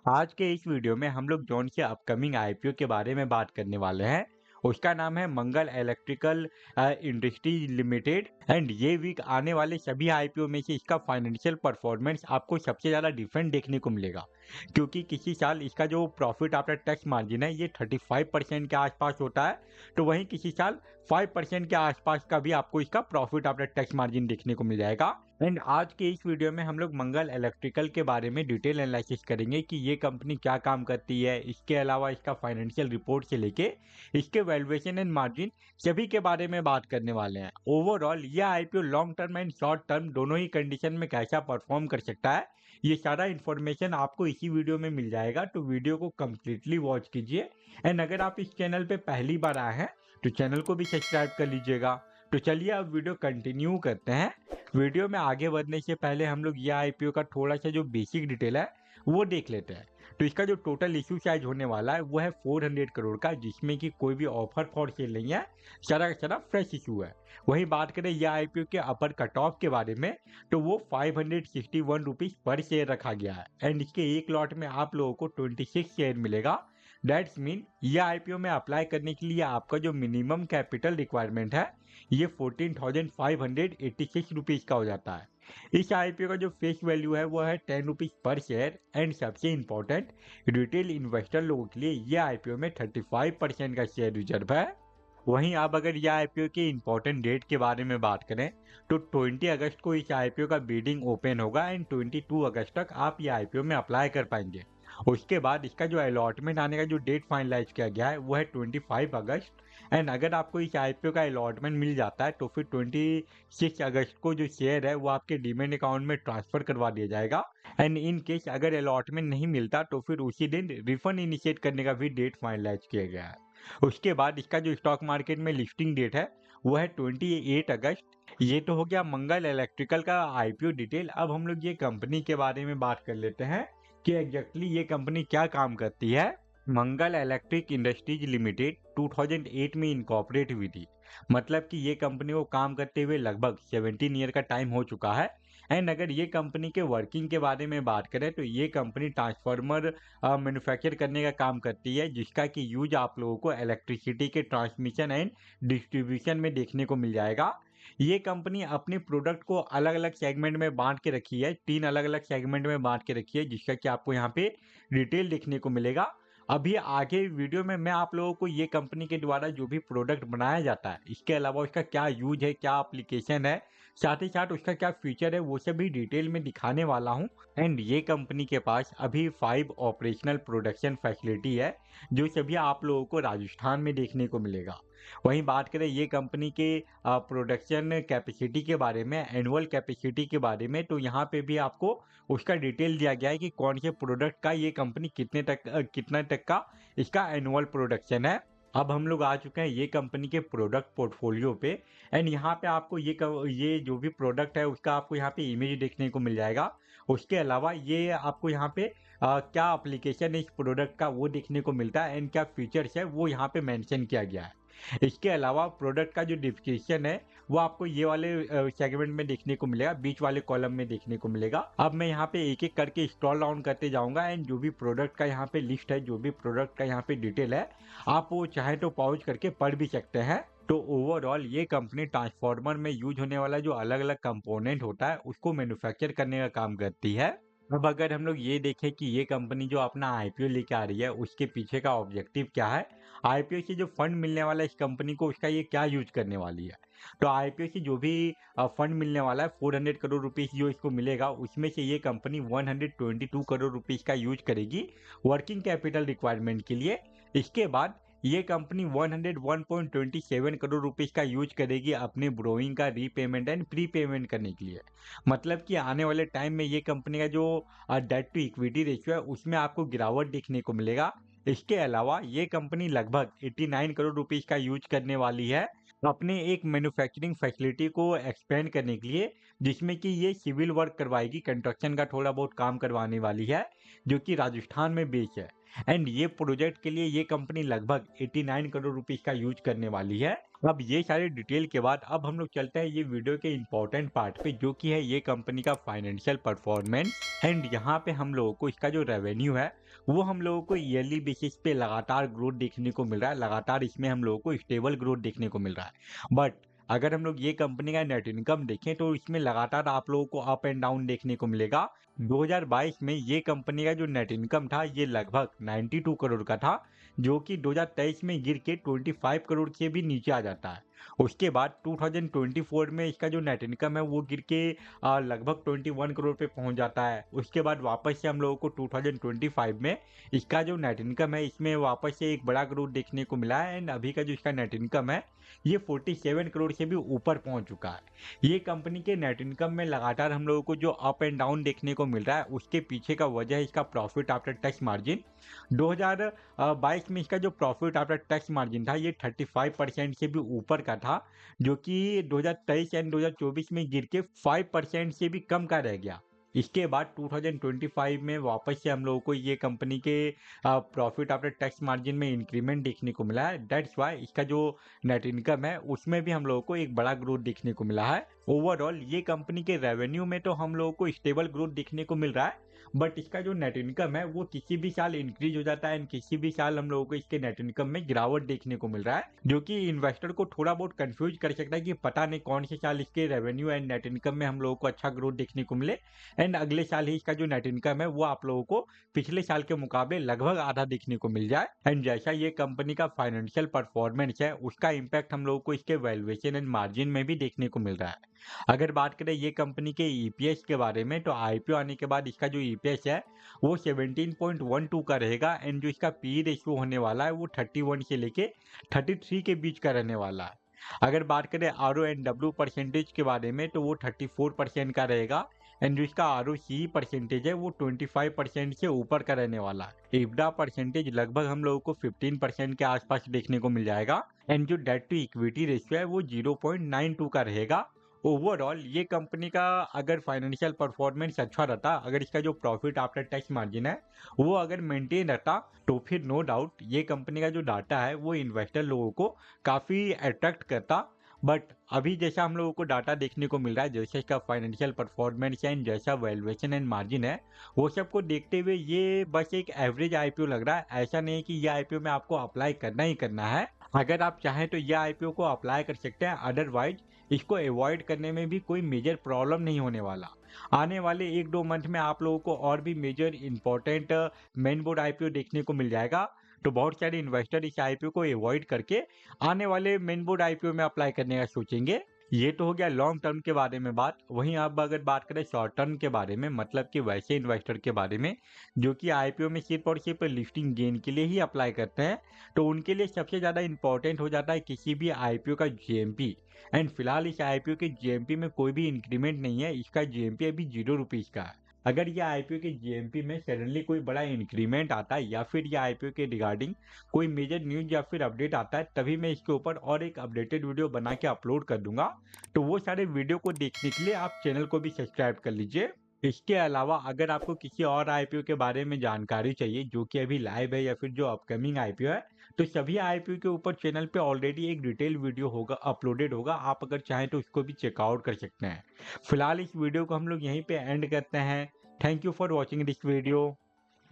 आज के इस वीडियो में हम लोग जॉन के अपकमिंग आईपीओ के बारे में बात करने वाले हैं। उसका नाम है मंगल इलेक्ट्रिकल इंडस्ट्रीज लिमिटेड एंड ये वीक आने वाले सभी आईपीओ में से इसका फाइनेंशियल परफॉर्मेंस आपको सबसे ज़्यादा डिफरेंट देखने को मिलेगा, क्योंकि किसी साल इसका जो प्रॉफिट आफ्टर टैक्स मार्जिन है ये 35% के आसपास होता है, तो वहीं किसी साल 5% के आसपास का भी आपको इसका प्रॉफिट आफ्टर टैक्स मार्जिन देखने को मिल जाएगा। एंड आज के इस वीडियो में हम लोग मंगल इलेक्ट्रिकल के बारे में डिटेल एनालिसिस करेंगे कि ये कंपनी क्या काम करती है, इसके अलावा इसका फाइनेंशियल रिपोर्ट से लेके इसके वैल्यूएशन एंड मार्जिन सभी के बारे में बात करने वाले हैं। ओवरऑल ये IPO long term and short term दोनों ही कंडीशन में कैसा परफॉर्म कर सकता है, ये सारा इन्फॉर्मेशन आपको इसी वीडियो में मिल जाएगा, तो वीडियो को कम्प्लीटली वॉच कीजिए। एंड अगर आप इस चैनल पे पहली बार आए हैं तो चैनल को भी सब्सक्राइब कर लीजिएगा। तो चलिए अब वीडियो कंटिन्यू करते हैं। वीडियो में आगे बढ़ने से पहले हम लोग ये आईपीओ का थोड़ा सा जो बेसिक डिटेल है वो देख लेते हैं। तो इसका जो टोटल इशू साइज होने वाला है वो है 400 करोड़ का, जिसमें कि कोई भी ऑफर फॉर सेल नहीं है, सारा का सारा फ्रेश इशू है। वहीं बात करें ये आईपीओ के अपर कट ऑफ के बारे में, तो वो 561 रुपीज पर शेयर रखा गया है एंड इसके एक लॉट में आप लोगों को 26 शेयर मिलेगा। दैट्स मीन ये आईपीओ में अप्लाई करने के लिए आपका जो मिनिमम कैपिटल रिक्वायरमेंट है ये 14,586 रुपीज का हो जाता है। इस आईपीओ का जो फेस वैल्यू है वो है 10 रुपीज पर शेयर एंड सबसे इम्पोर्टेंट, रिटेल इन्वेस्टर लोगों के लिए ये आईपीओ में 35% का शेयर रिजर्व है। वहीं आप अगर ये आईपीओ के इम्पोर्टेंट डेट के बारे में बात करें तो 20 अगस्त को इस आईपीओ का बिडिंग ओपन होगा एंड 22 अगस्त तक आप ये आईपीओ में अप्लाई कर पाएंगे। उसके बाद इसका जो अलॉटमेंट आने का जो डेट फाइनलाइज किया गया है वो है 25 अगस्त एंड अगर आपको इस आईपीओ का अलॉटमेंट मिल जाता है तो फिर 26 अगस्त को जो शेयर है वो आपके डीमेट अकाउंट में ट्रांसफर करवा दिया जाएगा। एंड इन केस अगर अलॉटमेंट नहीं मिलता तो फिर उसी दिन रिफंड इनिशिएट करने का भी डेट फाइनलाइज किया गया है। उसके बाद इसका जो स्टॉक मार्केट में लिस्टिंग डेट है वो है 28 अगस्त। ये तो हो गया मंगल इलेक्ट्रिकल का आईपीओ डिटेल। अब हम लोग ये कंपनी के बारे में बात कर लेते हैं कि एग्जैक्टली ये कंपनी क्या काम करती है। मंगल इलेक्ट्रिक इंडस्ट्रीज लिमिटेड 2008 में इनकॉर्पोरेट हुई थी, मतलब कि ये कंपनी को काम करते हुए लगभग 17 ईयर का टाइम हो चुका है। एंड अगर ये कंपनी के वर्किंग के बारे में बात करें तो ये कंपनी ट्रांसफार्मर मैन्युफैक्चर करने का काम करती है, जिसका कि यूज आप लोगों को इलेक्ट्रिसिटी के ट्रांसमिशन एंड डिस्ट्रीब्यूशन में देखने को मिल जाएगा। ये कंपनी अपने प्रोडक्ट को अलग अलग सेगमेंट में बांट के रखी है, 3 अलग अलग सेगमेंट में बांट के रखी है, जिसका कि आपको यहाँ पे डिटेल देखने को मिलेगा। अभी आगे वीडियो में मैं आप लोगों को ये कंपनी के द्वारा जो भी प्रोडक्ट बनाया जाता है, इसके अलावा उसका क्या यूज है, क्या एप्लीकेशन है, साथ ही साथ उसका क्या फीचर है, वो सभी डिटेल में दिखाने वाला हूँ। एंड ये कंपनी के पास अभी 5 ऑपरेशनल प्रोडक्शन फैसिलिटी है, जो सभी आप लोगों को राजस्थान में देखने को मिलेगा। वहीं बात करें ये कंपनी के प्रोडक्शन कैपेसिटी के बारे में, एनुअल कैपेसिटी के बारे में, तो यहाँ पे भी आपको उसका डिटेल दिया गया है कि कौन से प्रोडक्ट का ये कंपनी कितना तक का इसका एनुअल प्रोडक्शन है। अब हम लोग आ चुके हैं ये कंपनी के प्रोडक्ट पोर्टफोलियो पे एंड यहाँ पे आपको ये जो भी प्रोडक्ट है उसका आपको यहाँ पे इमेज देखने को मिल जाएगा। उसके अलावा ये आपको यहाँ पे क्या एप्लीकेशन है इस प्रोडक्ट का वो देखने को मिलता है एंड क्या फीचर्स है वो यहाँ पे मेंशन किया गया है। इसके अलावा प्रोडक्ट का जो डिस्क्रिप्शन है वो आपको ये वाले सेगमेंट में देखने को मिलेगा, बीच वाले कॉलम में देखने को मिलेगा। अब मैं यहाँ पे एक एक करके स्क्रॉल डाउन करते जाऊंगा एंड जो भी प्रोडक्ट का यहाँ पे लिस्ट है, जो भी प्रोडक्ट का यहाँ पे डिटेल है, आप वो चाहे तो पॉज करके पढ़ भी सकते हैं। तो ओवरऑल ये कंपनी ट्रांसफार्मर में यूज होने वाला जो अलग अलग कंपोनेंट होता है उसको मैन्युफैक्चर करने का काम करती है। अब अगर हम लोग ये देखें कि ये कंपनी जो अपना आईपीओ लेके आ रही है उसके पीछे का ऑब्जेक्टिव क्या है, आईपीओ से जो फंड मिलने वाला है इस कंपनी को उसका ये क्या यूज करने वाली है। तो आईपीओ से जो भी फंड मिलने वाला है 400 करोड़ रुपीस जो इसको मिलेगा, उसमें से ये कंपनी 122 करोड़ रुपीस का यूज करेगी वर्किंग कैपिटल रिक्वायरमेंट के लिए। इसके बाद ये कंपनी 101.27 करोड़ रुपीस का यूज करेगी अपने ब्रोइंग का रीपेमेंट एंड प्री पेमेंट करने के लिए। मतलब कि आने वाले टाइम में ये कंपनी का जो डेट टू इक्विटी रेशियो है उसमें आपको गिरावट देखने को मिलेगा। इसके अलावा ये कंपनी लगभग 89 करोड़ रुपीस का यूज करने वाली है अपने एक मैन्युफैक्चरिंग फैसिलिटी को एक्सपेंड करने के लिए, जिसमें कि ये सिविल वर्क करवाएगी, कंस्ट्रक्शन का थोड़ा बहुत काम करवाने वाली है, जो कि राजस्थान में बेस्ड है। एंड ये प्रोजेक्ट के लिए ये कंपनी लगभग 89 करोड़ रुपीस का यूज करने वाली है। अब ये सारी डिटेल के बाद अब हम लोग चलते हैं ये वीडियो के इम्पोर्टेंट पार्ट पे, जो कि है ये कंपनी का फाइनेंशियल परफॉर्मेंस। एंड यहाँ पे हम लोगों को इसका जो रेवेन्यू है वो हम लोगों को ईयरली बेसिस पे लगातार ग्रोथ देखने को मिल रहा है, लगातार इसमें हम लोगों को स्टेबल ग्रोथ देखने को मिल रहा है। बट अगर हम लोग ये कंपनी का नेट इनकम देखें तो इसमें लगातार आप लोगों को अप एंड डाउन देखने को मिलेगा। 2022 में ये कंपनी का जो नेट इनकम था ये लगभग 92 करोड़ का था, जो कि 2023 में गिर के 25 करोड़ से भी नीचे आ जाता है। उसके बाद 2024 में इसका जो नेट इनकम है वो गिर के लगभग 21 करोड़ पे पहुंच जाता है। उसके बाद वापस से हम लोगों को 2025 में इसका जो नेट इनकम है इसमें वापस से एक बड़ा ग्रोथ देखने को मिला है। एंड अभी का जो इसका नेट इनकम है ये 47 करोड़ से भी ऊपर पहुंच चुका है। ये कंपनी के नेट इनकम में लगातार हम लोगों को जो अप एंड डाउन देखने को मिल रहा है उसके पीछे का वजह है इसका प्रॉफिट आफ्टर टैक्स मार्जिन। 2022 में इसका जो प्रॉफिट आफ्टर टैक्स मार्जिन था ये 35% से भी ऊपर का था, जो कि 2023 एंड 2024 में गिर के 5% से भी कम का रह गया। इसके बाद 2025 में वापस से हम लोगों को ये कंपनी के प्रॉफिट आफ्टर टैक्स मार्जिन में इंक्रीमेंट देखने को मिला है। दैट्स वाई इसका जो नेट इनकम है उसमें भी हम लोगों को एक बड़ा ग्रोथ देखने को मिला है। ओवरऑल ये कंपनी के रेवेन्यू में तो हम लोगों को स्टेबल ग्रोथ देखने को मिल रहा है, बट इसका जो नेट इनकम है वो किसी भी साल इंक्रीज हो जाता है एंड किसी भी साल हम लोगों को इसके नेट इनकम में गिरावट देखने को मिल रहा है, जो कि इन्वेस्टर को थोड़ा बहुत कंफ्यूज कर सकता है कि पता नहीं कौन से साल इसके रेवेन्यू एंड नेट इनकम में हम लोगों को अच्छा ग्रोथ देखने को मिले एंड अगले साल ही इसका जो नेट इनकम है वो आप लोगों को पिछले साल के मुकाबले लगभग आधा देखने को मिल जाए। एंड जैसा ये कंपनी का फाइनेंशियल परफॉर्मेंस है उसका इम्पैक्ट हम लोगों को इसके वैल्यूएशन एंड मार्जिन में भी देखने को मिल रहा है। अगर बात करें ये कंपनी के ईपीएस के बारे में तो आईपीओ आने के बाद इसका जो ईपीएस है वो 17.12 का रहेगा एंड जो इसका पी रेशियो होने वाला है वो 31 से लेके 33 के बीच का रहने वाला है। अगर बात करें आर एंड डब्ल्यू परसेंटेज के बारे में तो वो 34% का रहेगा एंड जो इसका आर परसेंटेज है वो 25% से ऊपर का रहने वाला है। इब्डा परसेंटेज लगभग हम लोगों को 15% के आसपास देखने को मिल जाएगा एंड जो डेट टू इक्विटी रेशियो है वो 0.92 का रहेगा। ओवरऑल ये कंपनी का अगर फाइनेंशियल परफॉर्मेंस अच्छा रहता, अगर इसका जो प्रॉफिट आफ्टर टैक्स मार्जिन है वो अगर मेंटेन रहता तो फिर नो डाउट ये कंपनी का जो डाटा है वो इन्वेस्टर लोगों को काफ़ी अट्रैक्ट करता। बट अभी जैसा हम लोगों को डाटा देखने को मिल रहा है, जैसे इसका फाइनेंशियल परफॉर्मेंस एंड जैसा वैल्यूएशन एंड मार्जिन है वो सबको देखते हुए ये बस एक एवरेज आईपीओ लग रहा है। ऐसा नहीं है कि ये आईपीओ में आपको अप्लाई करना ही करना है। अगर आप चाहें तो ये आईपीओ को अप्लाई कर सकते हैं, अदरवाइज इसको अवॉइड करने में भी कोई मेजर प्रॉब्लम नहीं होने वाला। आने वाले 1-2 मंथ में आप लोगों को और भी major important main board IPO देखने को मिल जाएगा, तो बहुत सारे इन्वेस्टर इस आईपीओ को अवॉइड करके आने वाले मेन बोर्ड आईपीओ में अप्लाई करने का सोचेंगे। ये तो हो गया लॉन्ग टर्म के बारे में बात। वहीं आप अगर बात करें शॉर्ट टर्म के बारे में, मतलब कि वैसे इन्वेस्टर के बारे में जो कि आईपीओ में सिर्फ और सिर्फ लिस्टिंग गेन के लिए ही अप्लाई करते हैं, तो उनके लिए सबसे ज़्यादा इंपॉर्टेंट हो जाता है किसी भी आईपीओ का जीएमपी। एंड फिलहाल इस आईपीओ के जीएमपी में कोई भी इंक्रीमेंट नहीं है, इसका जीएमपी अभी 0 रुपीज़ का है। अगर ये आईपीओ के जीएमपी में सडनली कोई बड़ा इंक्रीमेंट आता है या फिर ये आईपीओ के रिगार्डिंग कोई मेजर न्यूज या फिर अपडेट आता है, तभी मैं इसके ऊपर और एक अपडेटेड वीडियो बना के अपलोड कर दूंगा। तो वो सारे वीडियो को देखने के लिए आप चैनल को भी सब्सक्राइब कर लीजिए। इसके अलावा अगर आपको किसी और आईपीओ के बारे में जानकारी चाहिए जो कि अभी लाइव है या फिर जो अपकमिंग आईपीओ है, तो सभी आईपीओ के ऊपर चैनल पे ऑलरेडी एक डिटेल वीडियो होगा, अपलोडेड होगा। आप अगर चाहें तो उसको भी चेकआउट कर सकते हैं। फिलहाल इस वीडियो को हम लोग यहीं पे एंड करते हैं। Thank you for watching this video.